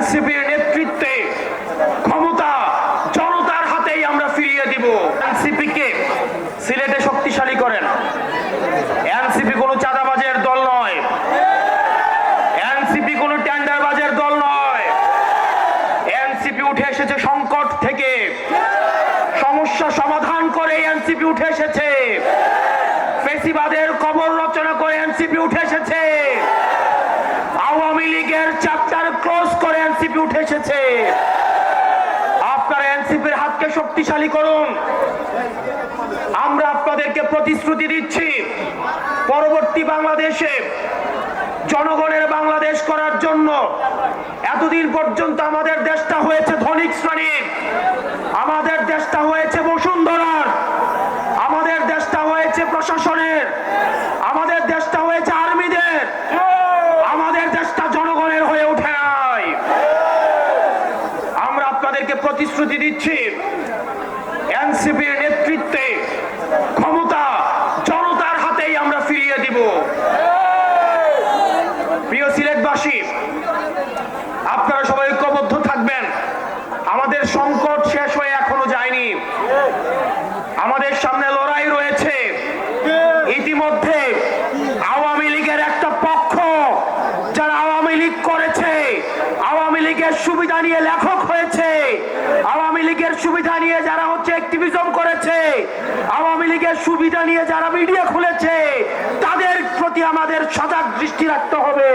এনসিপির নেতৃত্বে ক্ষমতা জনতার হাতেই আমরা ফিরিয়ে দিব। এনসিপিকে সিলেটে শক্তিশালী করেন। এনসিপি কোনো চাঁদাবাজের দল নয়, এনসিপি কোনো টেন্ডারবাজের দল নয়। এনসিপি উঠে এসেছে সংকট থেকে, সমস্যা সমাধান করে এনসিপি উঠে এসেছে। ফেসিবাদের কবর রচনা করে এনসিপি উঠে এসেছে। আওয়ামী লীগের চ্যাপ্টার ক্লোজ করে এনসিপি উঠে এসেছে। আপনারা এনসিপির হাতকে শক্তিশালী করুন। আমরা আপনাদেরকে প্রতিশ্রুতি দিচ্ছি, পরবর্তী বাংলাদেশে জনগণের বাংলাদেশ করার জন্য এতদিন পর্যন্ত আমাদের দেশটা হয়েছে ধনিক শ্রেণীর, আমাদের দেশটা হয়েছে বসুন্ধরার, আমাদের দেশটা হয়েছে প্রশাসনের, আমাদের দেশটা হয়েছে আর্মিদের, আমাদের দেশটা জনগণের হয়ে ওঠে নাই। আমরা আপনাদেরকে প্রতিশ্রুতি দিচ্ছি, এনসিপির নেতৃত্বে ক্ষমতা জনতার হাতেই আমরা ফিরিয়ে দিব। প্রিয় সিলেটবাসী, আপনারা সবাই ঐক্যবদ্ধ থাকবেন। আমাদের সংকট শেষ হয়ে এখনো যায়নি, আমাদের সামনে লড়াই রয়েছে। ইতিমধ্যে আওয়ামী লীগের একটা পক্ষ, যারা আওয়ামী লীগ করেছে, আওয়ামী লীগের সুবিধা নিয়ে লেখক হয়েছে, আওয়ামী লীগের সুবিধা নিয়ে যারা হচ্ছে অ্যাক্টিভিজম করেছে, আওয়ামী লীগের সুবিধা নিয়ে যারা মিডিয়া খুলেছে, তাদের প্রতি আমাদের সজাগ দৃষ্টি রাখতে হবে।